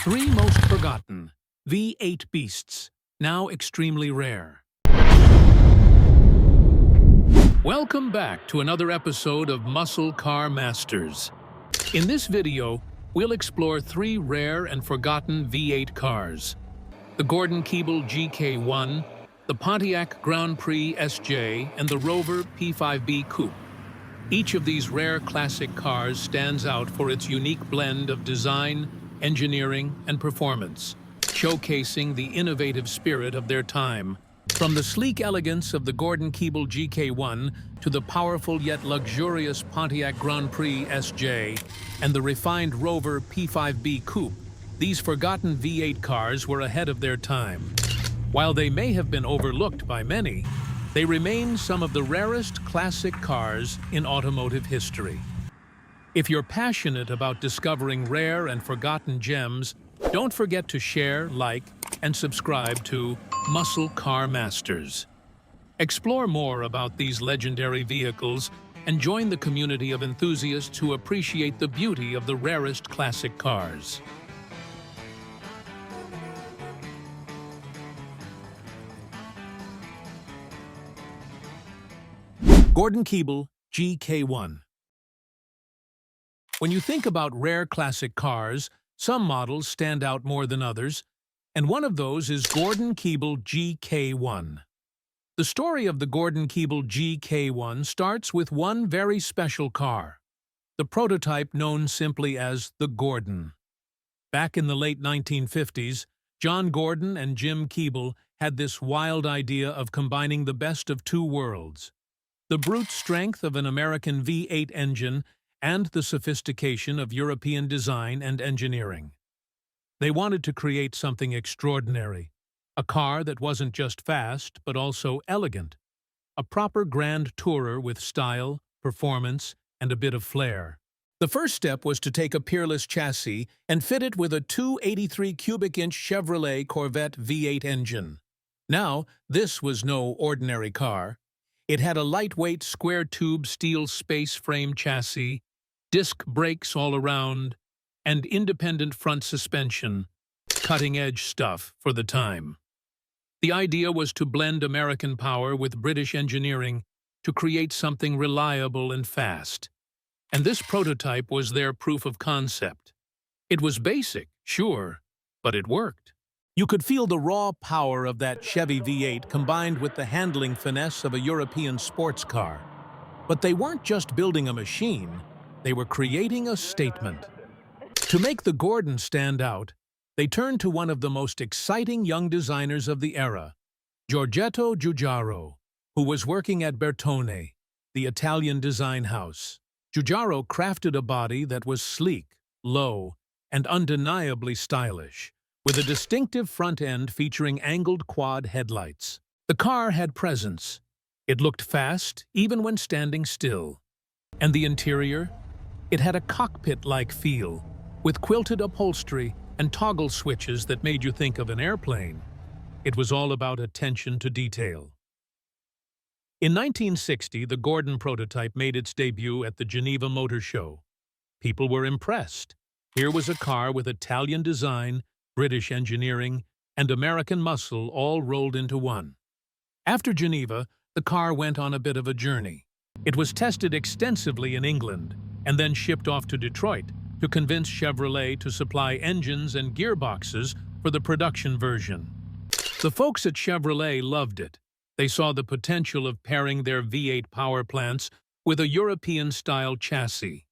Three most forgotten V8 beasts, now extremely rare. Welcome back to another episode of Muscle Car Masters. In this video, we'll explore three rare and forgotten V8 cars: the Gordon-Keeble GK1, the Pontiac Grand Prix SJ, and the Rover P5B Coupé. Each of these rare classic cars stands out for its unique blend of design, engineering, and performance, showcasing the innovative spirit of their time. From the sleek elegance of the Gordon-Keeble GK1 to the powerful yet luxurious Pontiac Grand Prix SJ and the refined Rover P5B Coupé, these forgotten V8 cars were ahead of their time. While they may have been overlooked by many, they remain some of the rarest classic cars in automotive history. If you're passionate about discovering rare and forgotten gems, don't forget to share, like, and subscribe to Muscle Car Masters. Explore more about these legendary vehicles and join the community of enthusiasts who appreciate the beauty of the rarest classic cars. Gordon-Keeble GK1. When you think about rare classic cars, some models stand out more than others, and one of those is Gordon-Keeble GK1. The story of the Gordon-Keeble GK1 starts with one very special car, the prototype known simply as the Gordon. Back in the late 1950s, John Gordon and Jim Keeble had this wild idea of combining the best of two worlds: the brute strength of an American V8 engine and the sophistication of European design and engineering. They wanted to create something extraordinary, a car that wasn't just fast but also elegant, a proper grand tourer with style, performance, and a bit of flair. The first step was to take a peerless chassis and fit it with a 283 cubic inch Chevrolet Corvette V8 engine. Now, this was no ordinary car. It had a lightweight square-tube steel space frame chassis, disc brakes all around, and independent front suspension, cutting-edge stuff for the time. The idea was to blend American power with British engineering to create something reliable and fast. And this prototype was their proof of concept. It was basic, sure, but it worked. You could feel the raw power of that Chevy V8 combined with the handling finesse of a European sports car. But they weren't just building a machine, they were creating a statement. To make the Gordon stand out, they turned to one of the most exciting young designers of the era, Giorgetto Giugiaro, who was working at Bertone, the Italian design house. Giugiaro crafted a body that was sleek, low, and undeniably stylish, with a distinctive front end featuring angled quad headlights. The car had presence. It looked fast, even when standing still. And the interior? It had a cockpit-like feel, with quilted upholstery and toggle switches that made you think of an airplane. It was all about attention to detail. In 1960, the Gordon prototype made its debut at the Geneva Motor Show. People were impressed. Here was a car with Italian design, British engineering, and American muscle all rolled into one. After Geneva, the car went on a bit of a journey. It was tested extensively in England, and then shipped off to Detroit to convince Chevrolet to supply engines and gearboxes for the production version. The folks at Chevrolet loved it. They saw the potential of pairing their V8 power plants with a European-style chassis.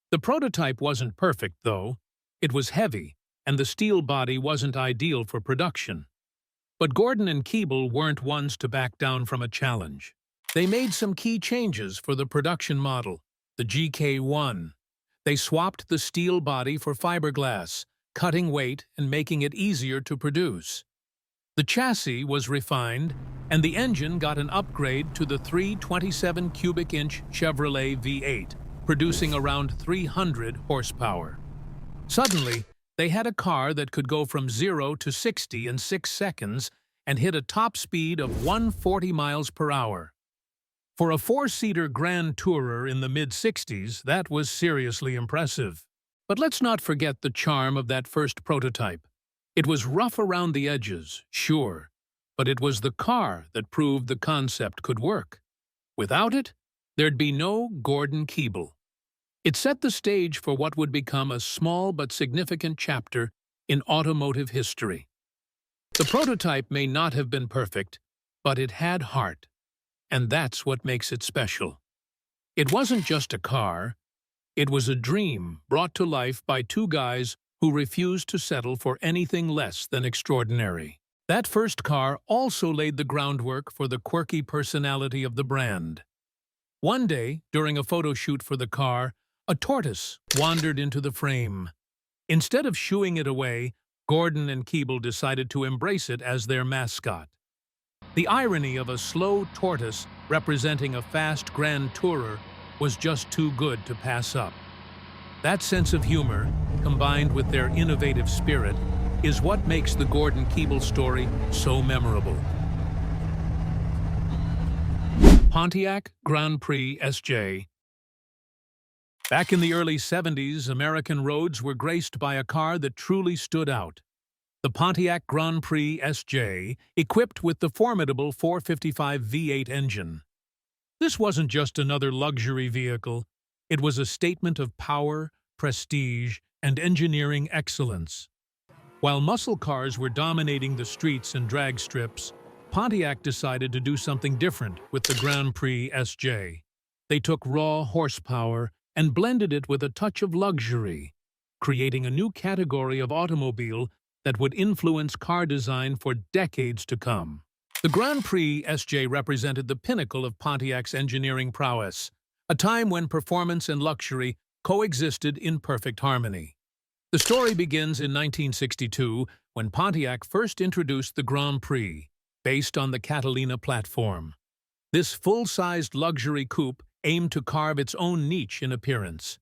The prototype wasn't perfect, though. It was heavy, and the steel body wasn't ideal for production. But Gordon and Keeble weren't ones to back down from a challenge. They made some key changes for the production model, the GK1. They swapped the steel body for fiberglass, cutting weight and making it easier to produce. The chassis was refined, and the engine got an upgrade to the 327 cubic inch Chevrolet V8, producing around 300 horsepower. Suddenly, they had a car that could go from 0 to 60 in 6 seconds and hit a top speed of 140 miles per hour. For a four-seater grand tourer in the mid-60s, that was seriously impressive. But let's not forget the charm of that first prototype. It was rough around the edges, sure, but it was the car that proved the concept could work. Without it, there'd be no Gordon-Keeble. It set the stage for what would become a small but significant chapter in automotive history. The prototype may not have been perfect, but it had heart, and that's what makes it special. It wasn't just a car, it was a dream brought to life by two guys who refused to settle for anything less than extraordinary. That first car also laid the groundwork for the quirky personality of the brand. One day, during a photo shoot for the car, a tortoise wandered into the frame. Instead of shooing it away, Gordon and Keeble decided to embrace it as their mascot. The irony of a slow tortoise representing a fast grand tourer was just too good to pass up. That sense of humor, combined with their innovative spirit, is what makes the Gordon-Keeble story so memorable. Pontiac Grand Prix SJ. Back in the early 70s, American roads were graced by a car that truly stood out. The Pontiac Grand Prix SJ, equipped with the formidable 455 V8 engine. This wasn't just another luxury vehicle, it was a statement of power, prestige, and engineering excellence. While muscle cars were dominating the streets and drag strips, Pontiac decided to do something different with the Grand Prix SJ. They took raw horsepower and blended it with a touch of luxury, creating a new category of automobile that would influence car design for decades to come. The Grand Prix SJ represented the pinnacle of Pontiac's engineering prowess, a time when performance and luxury coexisted in perfect harmony. The story begins in 1962 when Pontiac first introduced the Grand Prix, based on the Catalina platform. This full-sized luxury coupe aimed to carve its own niche in appearance.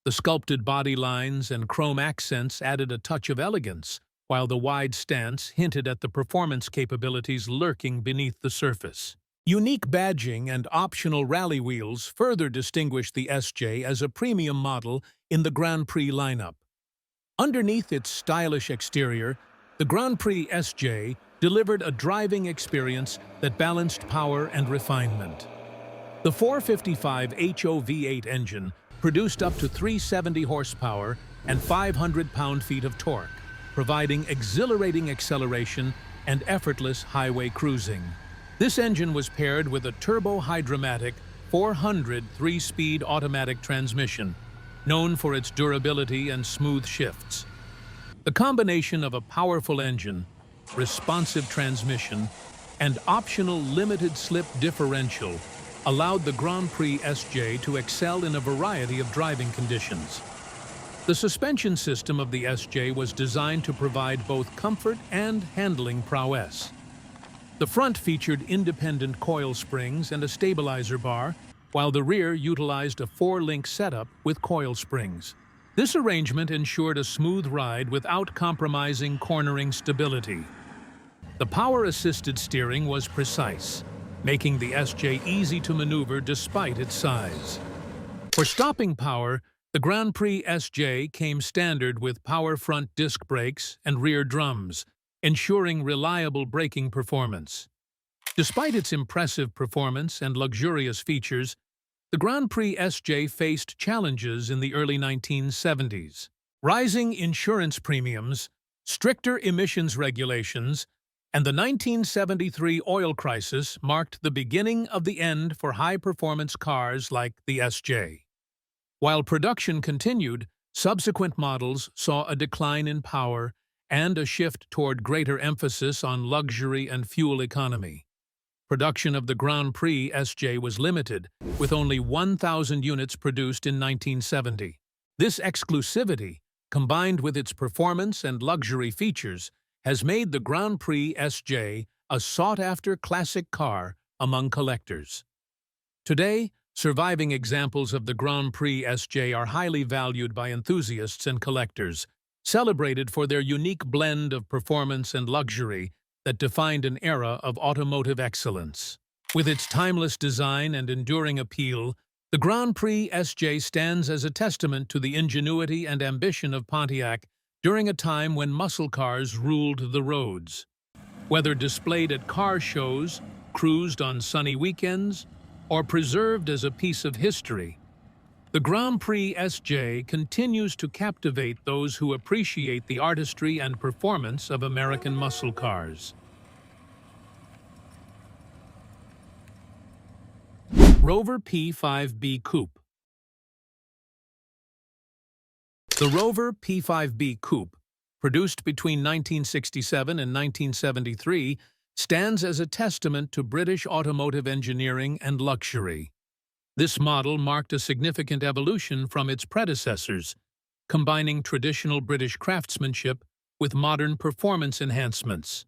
The sculpted body lines and chrome accents added a touch of elegance, while the wide stance hinted at the performance capabilities lurking beneath the surface. Unique badging and optional rally wheels further distinguished the SJ as a premium model in the Grand Prix lineup. Underneath its stylish exterior, the Grand Prix SJ delivered a driving experience that balanced power and refinement. The 455 HO-V8 engine produced up to 370 horsepower and 500 pound-feet of torque, providing exhilarating acceleration and effortless highway cruising. This engine was paired with a turbo-hydromatic 400 three-speed automatic transmission, known for its durability and smooth shifts. The combination of a powerful engine, responsive transmission, and optional limited-slip differential allowed the Grand Prix SJ to excel in a variety of driving conditions. The suspension system of the SJ was designed to provide both comfort and handling prowess. The front featured independent coil springs and a stabilizer bar, while the rear utilized a 4-link setup with coil springs. This arrangement ensured a smooth ride without compromising cornering stability. The power-assisted steering was precise, making the SJ easy to maneuver despite its size. For stopping power, the Grand Prix SJ came standard with power front disc brakes and rear drums, ensuring reliable braking performance. Despite its impressive performance and luxurious features, the Grand Prix SJ faced challenges in the early 1970s. Rising insurance premiums, stricter emissions regulations, and the 1973 oil crisis marked the beginning of the end for high-performance cars like the SJ. While production continued, subsequent models saw a decline in power and a shift toward greater emphasis on luxury and fuel economy. Production of the Grand Prix SJ was limited, with only 1,000 units produced in 1970. This exclusivity, combined with its performance and luxury features, has made the Grand Prix SJ a sought-after classic car among collectors. Today, surviving examples of the Grand Prix SJ are highly valued by enthusiasts and collectors, celebrated for their unique blend of performance and luxury that defined an era of automotive excellence. With its timeless design and enduring appeal, The Grand Prix SJ stands as a testament to the ingenuity and ambition of Pontiac during a time when muscle cars ruled the roads. Whether displayed at car shows, cruised on sunny weekends, or preserved as a piece of history, the Grand Prix SJ continues to captivate those who appreciate the artistry and performance of American muscle cars. Rover P5B Coupé. The Rover P5B Coupé, produced between 1967 and 1973, stands as a testament to British automotive engineering and luxury. This model marked a significant evolution from its predecessors, combining traditional British craftsmanship with modern performance enhancements.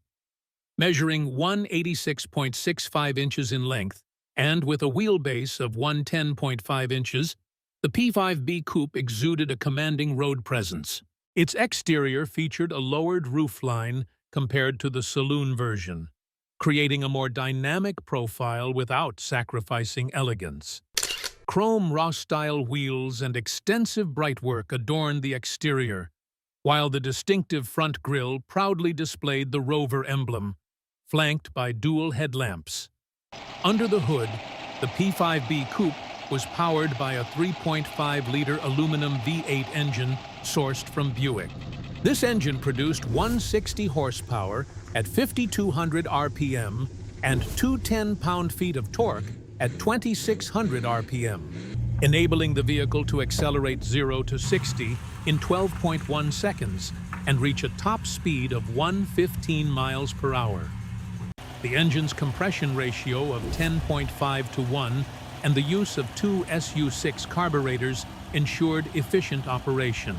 Measuring 186.65 inches in length and with a wheelbase of 110.5 inches, the P5B Coupé exuded a commanding road presence. Its exterior featured a lowered roofline compared to the saloon version, creating a more dynamic profile without sacrificing elegance. Chrome Rarest-style wheels and extensive brightwork adorned the exterior, while the distinctive front grille proudly displayed the Rover emblem, flanked by dual headlamps. Under the hood, the P5B Coupé was powered by a 3.5-liter aluminum V8 engine sourced from Buick. This engine produced 160 horsepower at 5,200 RPM and 210 pound-feet of torque at 2,600 RPM, enabling the vehicle to accelerate 0 to 60 in 12.1 seconds and reach a top speed of 115 miles per hour. The engine's compression ratio of 10.5 to 1 and the use of two SU6 carburetors ensured efficient operation.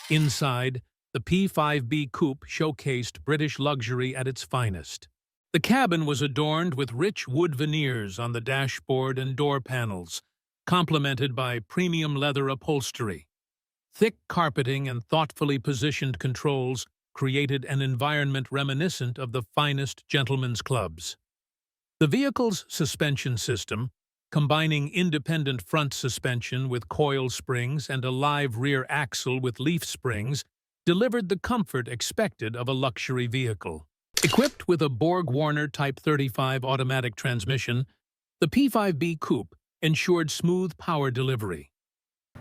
Inside, the P5B Coupé showcased British luxury at its finest. The cabin was adorned with rich wood veneers on the dashboard and door panels, complemented by premium leather upholstery. Thick carpeting and thoughtfully positioned controls created an environment reminiscent of the finest gentlemen's clubs. The vehicle's suspension system, combining independent front suspension with coil springs and a live rear axle with leaf springs, delivered the comfort expected of a luxury vehicle. Equipped with a Borg-Warner Type 35 automatic transmission, the P5B Coupé ensured smooth power delivery.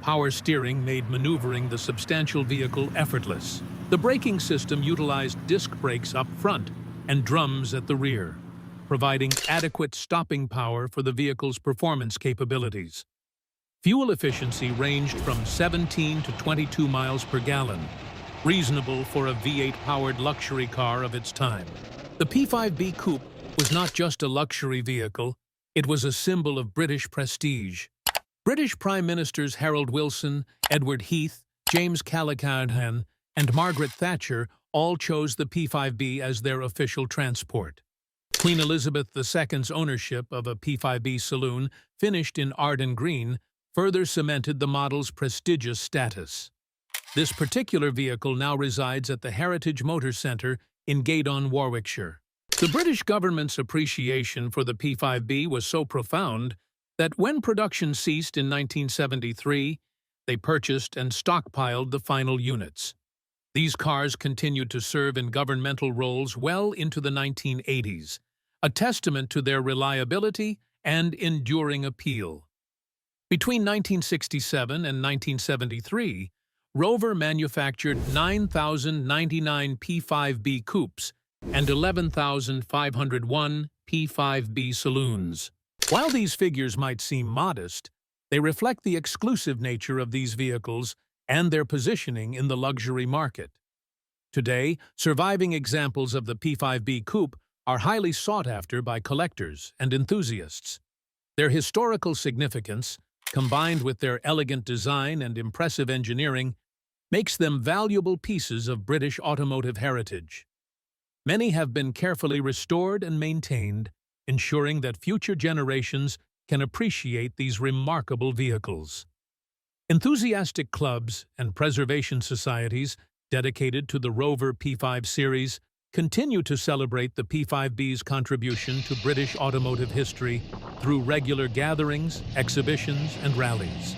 Power steering made maneuvering the substantial vehicle effortless. The braking system utilized disc brakes up front and drums at the rear, providing adequate stopping power for the vehicle's performance capabilities. Fuel efficiency ranged from 17 to 22 miles per gallon, reasonable for a V8-powered luxury car of its time. The P5B Coupé was not just a luxury vehicle, it was a symbol of British prestige. British Prime Ministers Harold Wilson, Edward Heath, James Callaghan, and Margaret Thatcher all chose the P5B as their official transport. Queen Elizabeth II's ownership of a P5B saloon, finished in Arden Green, further cemented the model's prestigious status. This particular vehicle now resides at the Heritage Motor Centre in Gaydon, Warwickshire. The British government's appreciation for the P5B was so profound that when production ceased in 1973, they purchased and stockpiled the final units. These cars continued to serve in governmental roles well into the 1980s, a testament to their reliability and enduring appeal. Between 1967 and 1973, Rover manufactured 9,099 P5B Coupés and 11,501 P5B saloons. While these figures might seem modest, they reflect the exclusive nature of these vehicles and their positioning in the luxury market. Today, surviving examples of the P5B Coupé are highly sought after by collectors and enthusiasts. Their historical significance, combined with their elegant design and impressive engineering, makes them valuable pieces of British automotive heritage. Many have been carefully restored and maintained, ensuring that future generations can appreciate these remarkable vehicles. Enthusiastic clubs and preservation societies dedicated to the Rover P5 series continue to celebrate the P5B's contribution to British automotive history through regular gatherings, exhibitions, and rallies.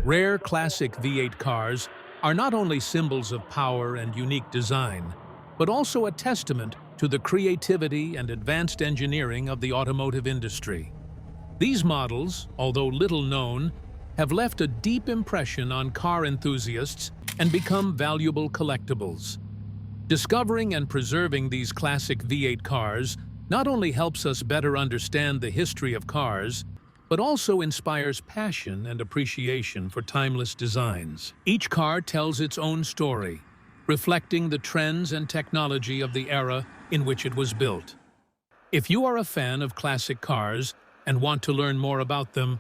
Rare classic V8 cars are not only symbols of power and unique design, but also a testament to the creativity and advanced engineering of the automotive industry. These models, although little known, have left a deep impression on car enthusiasts and become valuable collectibles. Discovering and preserving these classic V8 cars not only helps us better understand the history of cars, but also inspires passion and appreciation for timeless designs. Each car tells its own story, reflecting the trends and technology of the era in which it was built. If you are a fan of classic cars and want to learn more about them,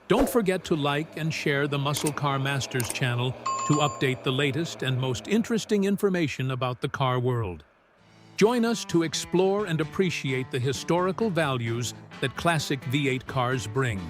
don't forget to like and share the Muscle Car Masters channel to update the latest and most interesting information about the car world. Join us to explore and appreciate the historical values that classic V8 cars bring.